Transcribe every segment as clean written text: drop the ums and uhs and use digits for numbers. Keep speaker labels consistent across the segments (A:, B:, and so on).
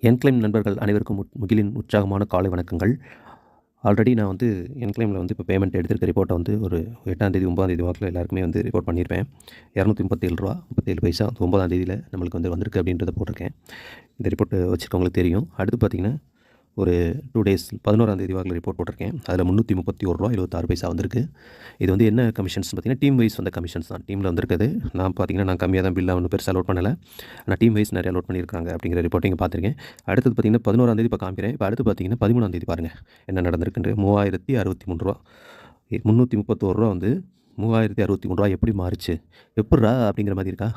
A: என்க்ளைம் நண்பர்கள் அனைவருக்கும் முகிலின் உற்சாகமான காலை வணக்கங்கள். ஆல்ரெடி நான் வந்து என்க்ளைமில் வந்து இப்போ பேமெண்ட் எடுத்திருக்க ரிப்போர்ட்டை வந்து ஒரு 8ஆம் தேதி 9ஆம் தேதி வாக்கில் எல்லாருக்குமே வந்து ரிப்போர்ட் பண்ணியிருப்பேன். ரூ. 237 37 தேதியில் நம்மளுக்கு வந்து வந்திருக்கு அப்படின்றத போட்டிருக்கேன். இந்த ரிப்போர்ட்டு வச்சுருக்கவங்களுக்கு தெரியும். அடுத்து பார்த்திங்கன்னா ஒரு 2 டேஸ் 11ஆம் தேதி வாக்கில் ரிப்போர்ட் போட்டிருக்கேன். அதில் ரூ. 331.76 வந்திருக்கு. இது வந்து என்ன கமிஷன்ஸ் பார்த்தீங்கன்னா, டீம் வைஸ் வந்த கமிஷன்ஸ் தான். டீமில் வந்திருக்குது. நான் பார்த்தீங்கன்னா நான் கம்மியாக தான் பில்லாக ஒன்றும் பெருசாக லோட் பண்ணலை. ஆனால் டீம் வைஸ் நிறையா லோட் பண்ணியிருக்காங்க அப்படிங்கிற ரிப்போர்ட் இங்கே பார்த்துருக்கேன். அடுத்தது பார்த்தீங்கன்னா 11ஆம் தேதி இப்போ காமிக்கிறேன். இப்போ அடுத்து பார்த்தீங்கன்னா 13ஆம் தேதி பாருங்கள் என்ன நடந்திருக்குன்ட்டு. ரூ. 3063 ரூ. 331 வந்து ரூ. 3063 எப்படி மாறுச்சு, எப்புட்றா அப்படிங்கிற மாதிரி இருக்கா?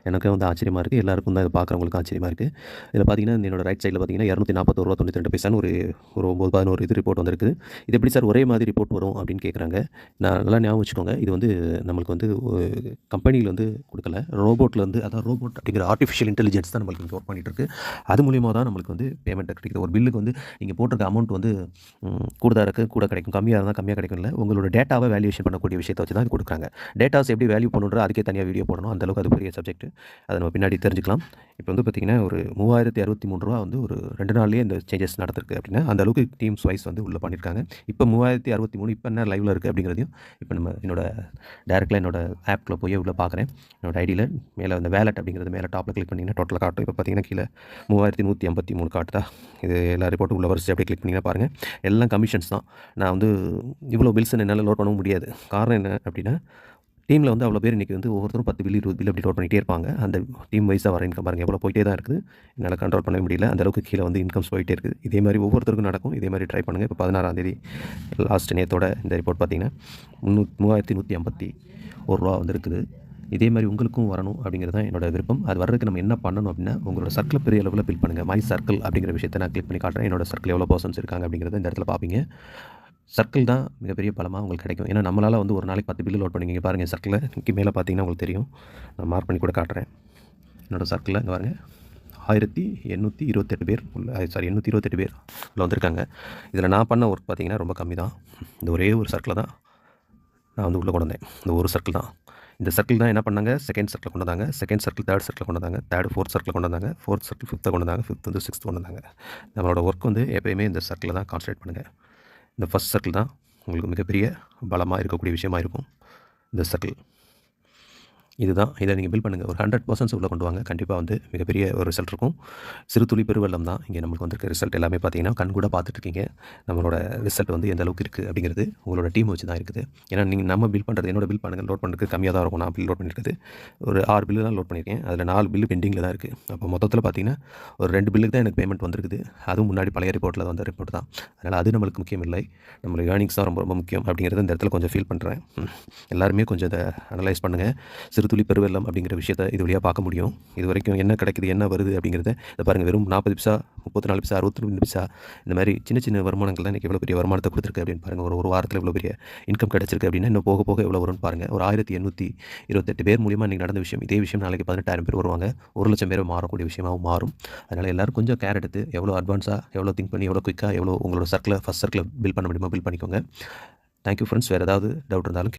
A: எனக்கு வந்து ஆச்சரியமாக இருக்குது. எல்லாருக்கும் தான் இதை பார்க்குறவங்களுக்கு ஆச்சரியமாக இருக்குது. இதில் பார்த்தீங்கன்னா என்னோட ரைட் சைடில் பார்த்தீங்கன்னா ரூ. 241.92 ஒரு 9, 11 இது ரிப்போர்ட் வந்திருக்கு. இது எப்படி சார் ஒரே மாதிரி ரிப்போர்ட் வரும் அப்படின்னு கேட்குறாங்க. நான் நல்லா ஞாபகம் வச்சுக்கோங்க, இது வந்து நம்மளுக்கு வந்து கம்பெனியில் வந்து கொடுக்கல, ரோபோட்டில் வந்து, அதாவது ரோபோட் அப்படிங்கிற ஆர்டிஃபிஷியல் இன்டெலிஜென்ஸ் தான் நம்மளுக்கு ஒர்க் பண்ணிகிட்டு இருக்குது. அது மூலியமாக தான் நம்மளுக்கு வந்து பேமெண்ட் கிடைக்குது. ஒரு பில்லுக்கு வந்து நீங்கள் போட்டிருக்க அமௌண்ட் வந்து கூடுதலாக இருக்குது, கூட கிடைக்கும், கம்மியாக இருந்தால் கம்மியாக கிடைக்கும். இல்லை, உங்களோட டேட்டாவை வேல்யூஷன் பண்ணக்கூடிய விஷயத்தை வச்சு தான் இது கொடுக்குறாங்க. டேட்டாஸ் எப்படி வேல்யூ பண்ணுன்ற அதுக்கே தனியாக வீடியோ போடணும். அந்தளவுக்கு அது பெரிய சப்ஜெக்ட். அதை நம்ம பின்னாடி தெரிஞ்சுக்கலாம். இப்போ வந்து பார்த்திங்கன்னா ஒரு ரூ. 3063 வந்து ஒரு 2 நாள்லேயே இந்த சேஞ்சஸ் நடந்திருக்கு அப்படின்னா அந்தளவுக்கு டீம்ஸ் வைஸ் வந்து உள்ளே பண்ணியிருக்காங்க. இப்போ 3063 இப்போ என்ன லைவில் இருக்குது அப்படிங்கிறதையும் இப்போ நம்ம என்னோட டேரெக்டாக என்னோட ஆப்பில் போய் உள்ளே பார்க்குறேன். என்னோட ஐடியில் மேலே அந்த வேலட் அப்படிங்கிறது மேலே டாப்பில் கிளிக் பண்ணிங்கன்னா டோட்டலாக காட்டும். இப்போ பார்த்தீங்கன்னா கீழே 3153 காட்டுதா. இது எல்லா ரிப்போர்ட்டும் உள்ள வரிசை அப்படியே கிளிக் பண்ணிங்கன்னா பாருங்கள், எல்லாம் கமிஷன்ஸ் தான். நான் வந்து இவ்வளோ பில்ஸ் என்னால் லோட் பண்ணவும் முடியாது. காரணம் என்ன அப்படின்னா, டீமில் வந்து அவ்வளோ பேர் இன்றைக்கி வந்து ஒவ்வொருத்தரும் 10 பில் 20 பில் அப்படி லோட் பண்ணிகிட்டே இருப்பாங்க. அந்த டீம் வைஸாக வர இன்கம் பாருங்கள் எவ்வளோ போயிட்டே தான் இருக்குது. என்னால் கண்ட்ரோல் பண்ண முடியல. அந்தளவுக்கு கீழே வந்து இன்கம்ஸ் போயிட்டே இருக்குது. இதே மாதிரி ஒவ்வொருத்தருக்கும் நடக்கும். இதே மாதிரி ட்ரை பண்ணுங்கள். இப்போ 16ஆம் தேதி லாஸ்ட் நேத்தோட இந்த ரிப்போர்ட் பார்த்தீங்கன்னா ரூ. 3181 வந்திருக்குது. இதே மாதிரி உங்களுக்கும் வரணும் அப்படிங்கிறது தான் என்னோட விருப்பம். அது வர்றதுக்கு நம்ம என்ன பண்ணணும் அப்படின்னா, உங்களோட சர்க்கிள் பெரிய அளவில் பில் பண்ணுங்கள். மை சர்க்கிள் அப்படிங்கிற விஷயத்தை நான் கிளிக் பண்ணி காட்டுறேன். என்னோட சர்க்கிள் எவ்வளோ பர்சன்ஸ் இருக்காங்க அப்படிங்கிறத இந்த இடத்துல பார்ப்பீங்க. சர்க்கிள் தான் மிகப்பெரிய பலமாக உங்களுக்கு கிடைக்கும். ஏன்னா நம்மளால் வந்து ஒரு நாளைக்கு 10 பில்லு லோட் பண்ணிங்க பாருங்கள். சர்க்கிளில் இங்கே மேலே பார்த்தீங்கன்னா உங்களுக்கு தெரியும். நான் மார்க் பண்ணி கூட காட்டுறேன். என்னோடய சர்க்கிளில் இங்கே பாருங்கள் 1828 பேர் உள்ள 828 பேர் உள்ள வந்திருக்காங்க. இதில் நான் பண்ண ஒர்க் பார்த்தீங்கன்னா ரொம்ப கம்மி தான். இந்த ஒரே ஒரு சர்க்கிளில் தான் நான் வந்து உள்ளே கொண்டு வந்தேன். இந்த ஒரு சர்க்கிள் தான். இந்த சர்க்கிள் தான் என்ன பண்ணாங்க, செகண்ட் சர்க்கிள் கொண்டு வந்தாங்க, செகண்ட் சர்க்கிள் தேர்ட் சர்க்கிள் கொண்டு வந்தாங்க, தேர்ட் ஃபோர்த் சர்க்கிள் கொண்டு வந்தாங்க, ஃபோர்த் சர்க்கிள் ஃபிஃப்த்தை கொண்டு வந்தாங்க, ஃபிஃப்த் வந்து சிக்ஸ்த் கொண்டு வந்தாங்க. நம்மளோட ஒர்க் வந்து எப்போயுமே இந்த சர்க்கிளில் தான் கான்சன்ட்ரேட் பண்ணுங்கள். இந்த ஃபஸ்ட் சர்க்கிள் தான் உங்களுக்கு மிகப்பெரிய பலமாக இருக்கக்கூடிய விஷயமா இருக்கும். இந்த சர்க்கிள் இதுதான். இதை நீங்கள் பில் பண்ணுங்கள். ஒரு 100% உள்ளே கொண்டு வாங்க. கண்டிப்பாக வந்து மிகப்பெரிய ஒரு ரிசல்ட் இருக்கும். சிறு துளி பெருவெள்ளம் தான் இங்கே நம்மளுக்கு வந்திருக்க ரிசல்ட் எல்லாமே பார்த்தீங்கன்னா கண் கூட பார்த்துட்ருக்கீங்க. நம்மளோட ரிசல்ட் வந்து எந்த அளவுக்கு இருக்குது அப்படிங்கிறது உங்களோட டீம் வச்சு தான் இருக்குது. ஏன்னா நீங்கள் நம்ம பில் பண்ணுறது, என்னோட பில் பண்ணுங்கள் லோட் பண்ணுறதுக்கு கம்மியாக தான் இருக்கும். நான் பில் லோட் பண்ணியிருக்குது ஒரு 6 பில்லு தான் லோட் பண்ணியிருக்கேன். அதில் 4 பில்லு பெண்டிங்கில் தான் இருக்குது. அப்போ மொத்தத்தில் பார்த்தீங்கன்னா ஒரு 2 பில்லுக்கு தான் எனக்கு பேமெண்ட் வந்திருக்குது. அதுவும் முன்னாடி பழைய ரிப்போர்ட்டில் வந்த ரிப்போர்ட் தான். அதனால் அது நம்மளுக்கு முக்கியம் இல்லை. நம்மளுக்கு ஏர்னிங்ஸ் தான் ரொம்ப ரொம்ப முக்கியம் அப்படிங்கிறது இந்த இடத்துல கொஞ்சம் ஃபீல் பண்ணுறேன். எல்லாருமே கொஞ்சம் இதை அனலைஸ் பண்ணுங்கள். சிறு துளி பெருவெள்ளம் அப்படிங்கிற விஷயத்தை இது வழியாக பார்க்க முடியும். இது வரைக்கும் என்ன கிடைக்குது, என்ன வருது அப்படிங்கிறத இதை பாருங்கள். வெறும் 40 பைசா, 34 பைசா, 62 பைசா, இந்த மாதிரி சின்ன சின்ன வருமானங்கள் தான் இன்றைக்கி எவ்வளோ பெரிய வருமானத்தை கொடுத்துருக்கு அப்படின்னு பாருங்கள். ஒரு வாரத்தில் இவ்வளோ பெரிய இன்கம் கிடச்சிருக்கு அப்படின்னா இன்னும் போக போக எவ்வளோ வரும்னு பாருங்கள். ஒரு 1828 பேர் மூலியமாக இன்றைக்கி நடந்த விஷயம். இதே விஷயம் நாளைக்கு 18,000 பேர் வருவாங்க. 1,00,000 பேர் மாறக்கூடிய விஷயமாகவும் மாறும். அதனால் எல்லோரும் கொஞ்சம் கேர் எடுத்து எவ்வளோ அட்வான்ஸாக, எவ்வளோ திங்க் பண்ணி, எவ்வளோ குயிக்காக, எவ்வளோ உங்களோட சர்க்கிளை ஃபஸ்ட் சர்க்கிளை பில் பண்ண முடியுமோ பில் பண்ணிக்கோங்க. Thank you friends. வேறு ஏதாவது டவுட் இருந்தாலும்